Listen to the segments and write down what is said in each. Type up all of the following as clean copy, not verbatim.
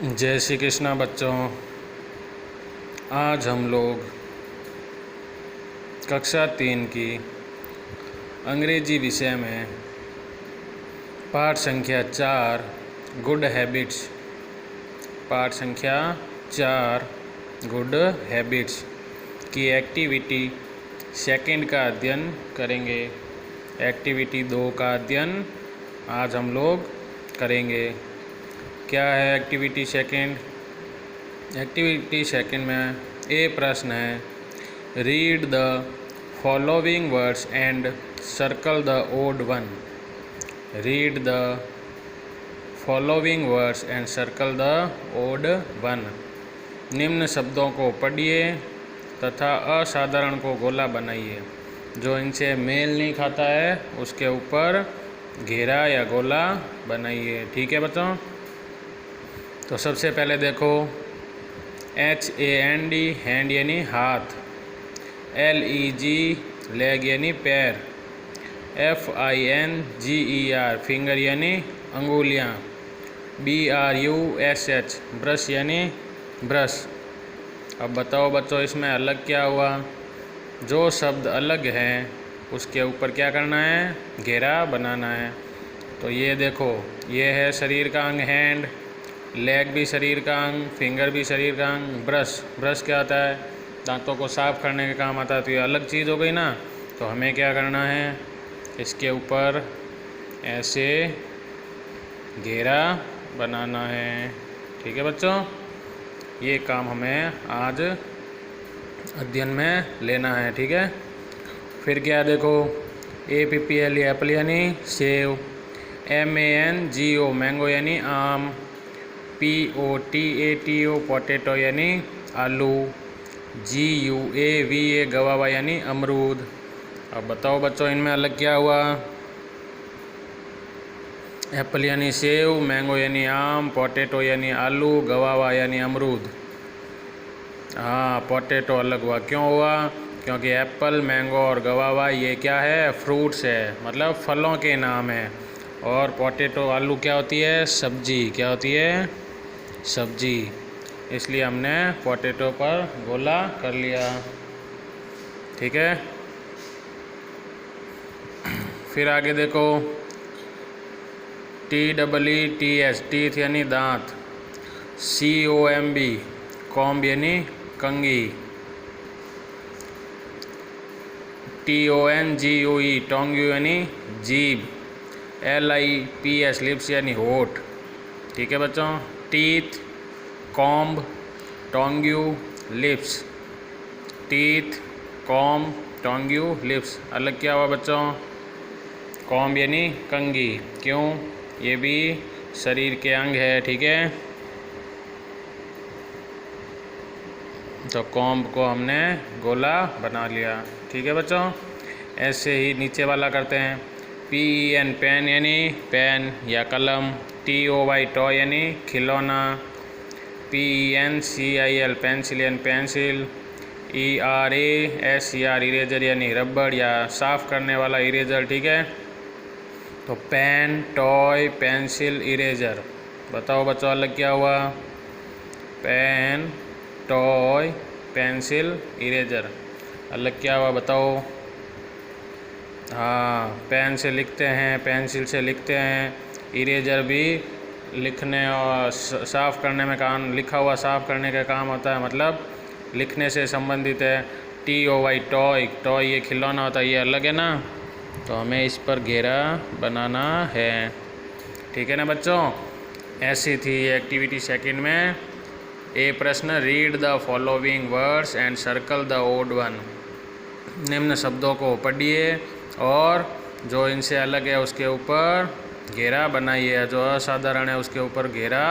जय श्री कृष्णा बच्चों। आज हम लोग कक्षा 3 की अंग्रेजी विषय में पाठ संख्या 4 गुड हैबिट्स, पाठ संख्या 4 गुड हैबिट्स की एक्टिविटी सेकंड का अध्ययन करेंगे। एक्टिविटी 2 का अध्ययन आज हम लोग करेंगे। क्या है एक्टिविटी सेकंड? एक्टिविटी सेकंड में ए प्रश्न है, read the following words and circle the odd one. Read the following words and circle the odd one. निम्न शब्दों को पढ़िए तथा असाधारण को गोला बनाइए। जो इनसे मेल नहीं खाता है उसके ऊपर घेरा या गोला बनाइए। ठीक है बच्चों? तो सबसे पहले देखो, HAND हैंड यानी हाथ, LEG लेग यानी पैर, FINGER फिंगर यानी अंगुलियां, BRUSH ब्रश यानी ब्रश। अब बताओ बच्चों इसमें अलग क्या हुआ? जो शब्द अलग हैं उसके ऊपर क्या करना है? घेरा बनाना है। तो ये देखो, ये है शरीर का अंग हैंड, लेग भी शरीर का अंग, फिंगर भी शरीर का अंग, ब्रश, ब्रश क्या होता है? दांतों को साफ करने के काम आता है। तो ये अलग चीज़ हो गई ना। तो हमें क्या करना है? इसके ऊपर ऐसे घेरा बनाना है। ठीक है बच्चों? ये काम हमें आज अध्ययन में लेना है। ठीक है? फिर क्या देखो, APPLE एप्पल यानी सेव, MANGO मैंगो यानी आम, POTATO पोटैटो यानी आलू, GUAVA गवावा यानी अमरूद। अब बताओ बच्चों इनमें अलग क्या हुआ? एप्पल यानी सेव, मैंगो यानी आम, पोटैटो यानी आलू, गवावा यानी अमरूद। हाँ, पोटैटो अलग हुआ। क्यों हुआ? क्योंकि एप्पल, मैंगो और गवावा ये क्या है? फ्रूट्स है, मतलब फलों के नाम है। और पोटैटो आलू क्या होती है? सब्जी। क्या होती है? सब्जी। इसलिए हमने पोटैटो पर गोला कर लिया। ठीक है? फिर आगे देखो, TEETH टीथ यानी दांत, COMB कॉम्ब यानी कंघी, TONGUE टोंगू यानी जीभ, LIPS लिप्स यानी होठ। ठीक है बच्चों? Teeth, comb, tongue, lips. Teeth, comb, tongue, lips. अलग क्या हुआ बच्चों? कॉम्ब यानी कंघी। क्यों? ये भी शरीर के अंग है। ठीक है? तो कॉम्ब को हमने गोला बना लिया। ठीक है बच्चों? ऐसे ही नीचे वाला करते हैं। PEN पेन यानी पेन या कलम, TOY टॉय यानी खिलौना, PENCIL पेंसिल यानी पेंसिल, ERASER इरेजर यानी रबड़ या साफ करने वाला इरेजर। ठीक है? तो पेन, टॉय, पेंसिल, इरेजर। बताओ बच्चों अलग क्या हुआ? Pen, toy, pencil, eraser. अलग क्या हुआ बताओ? हाँ, पेन से लिखते हैं, पेंसिल से लिखते हैं, इरेजर भी लिखने और साफ़ करने में काम, लिखा हुआ साफ़ करने का काम होता है, मतलब लिखने से संबंधित है। TOY टॉय, टॉय ये खिलौना होता है, ये अलग है ना। तो हमें इस पर घेरा बनाना है। ठीक है ना बच्चों? ऐसी थी एक्टिविटी सेकंड में। ए प्रश्न, read the following words and circle the odd one. निम्न शब्दों को पढ़िए और जो इनसे अलग है उसके ऊपर घेरा बनाइए। जो असाधारण है उसके ऊपर घेरा,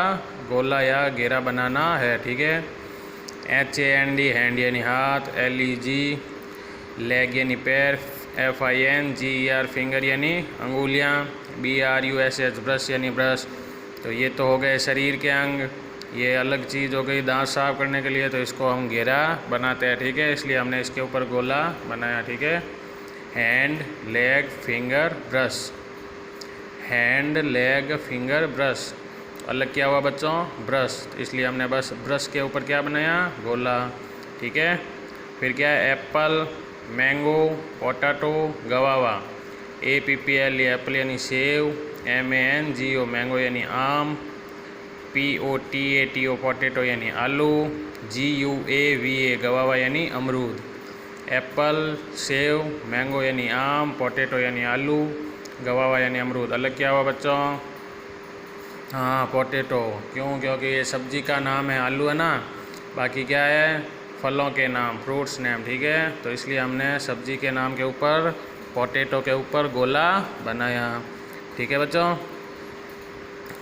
गोला या घेरा बनाना है। ठीक है? HAND हैंड यानी हाथ, LEG लेग यानी पैर, FINGER फिंगर यानी अंगुलियां, BRUSH ब्रश यानी ब्रश। तो ये तो हो गए शरीर के अंग। ये अलग चीज़ हो गई दांत साफ करने के लिए, तो इसको हम घेरा बनाते हैं। ठीक है? इसलिए हमने इसके ऊपर गोला बनाया। ठीक है? Hand, leg, finger, brush, hand, leg, finger, brush. अलग क्या हुआ बच्चों, ब्रश, इसलिए हमने बस ब्रश के ऊपर क्या बनाया, गोला। ठीक है, फिर क्या है, Apple, mango, potato, गवावा। APPL Apple यानी सेव, MANGO मैंगो यानी आम, POTATO पोटैटो यानी आलू, GUAVA गवावा यानी अमरूद। एप्पल, सेव, मैंगो यानी आम, पोटैटो यानी आलू, गवावा यानी अमरूद। अलग क्या हुआ बच्चों, हाँ पोटैटो, क्यों, क्योंकि ये सब्जी का नाम है, आलू है ना, बाकी क्या है, फलों के नाम, फ्रूट्स नेम। ठीक है, तो इसलिए हमने सब्जी के नाम के ऊपर, पोटैटो के ऊपर गोला बनाया। ठीक है बच्चों,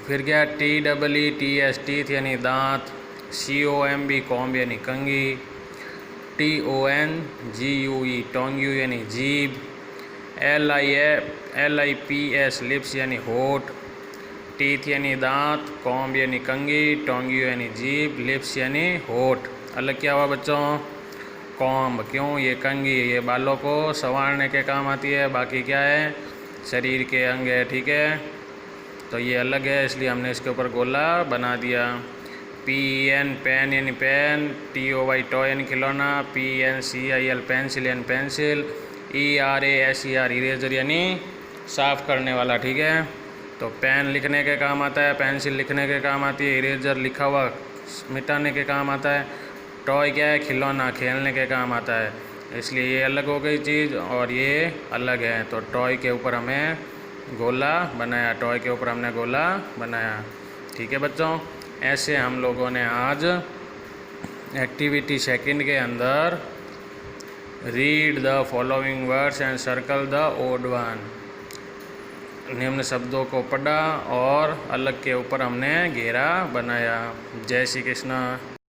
फिर क्या, TEETS टीथ यानी दांत, COMB कॉम्ब यानी कंघी, TONGUE टोंगू यानी जीभ, LIPS लिप्स यानी होठ। टीथ यानी दांत, कॉम्ब यानी कंघी, टोंगू यानी जीभ, लिप्स यानी होठ। अलग क्या हुआ बच्चों, कॉम्ब, क्यों, ये कंघी, ये बालों को संवारने के काम आती है, बाकी क्या है, शरीर के अंग है। ठीक है, तो ये अलग है, इसलिए हमने इसके ऊपर गोला बना दिया। PEN पेन यानी पेन, TOY टॉय यानी खिलौना, PENCIL पेंसिल यानी पेंसिल, ERASER इरेजर यानी साफ करने वाला। ठीक है, तो पेन लिखने के काम आता है, पेंसिल लिखने के काम आती है, इरेजर लिखा हुआ मिटाने के काम आता है, टॉय क्या है, खिलौना, खेलने के काम आता है। इसलिए ये अलग हो गई चीज़ और ये अलग है, तो टॉय के ऊपर हमें गोला बनाया, टॉय के ऊपर हमने गोला बनाया। ठीक है बच्चों, ऐसे हम लोगों ने आज एक्टिविटी सेकंड के अंदर read the following words and circle the odd one, निम्न शब्दों को पढ़ा और अलग के ऊपर हमने घेरा बनाया। जय श्री कृष्ण।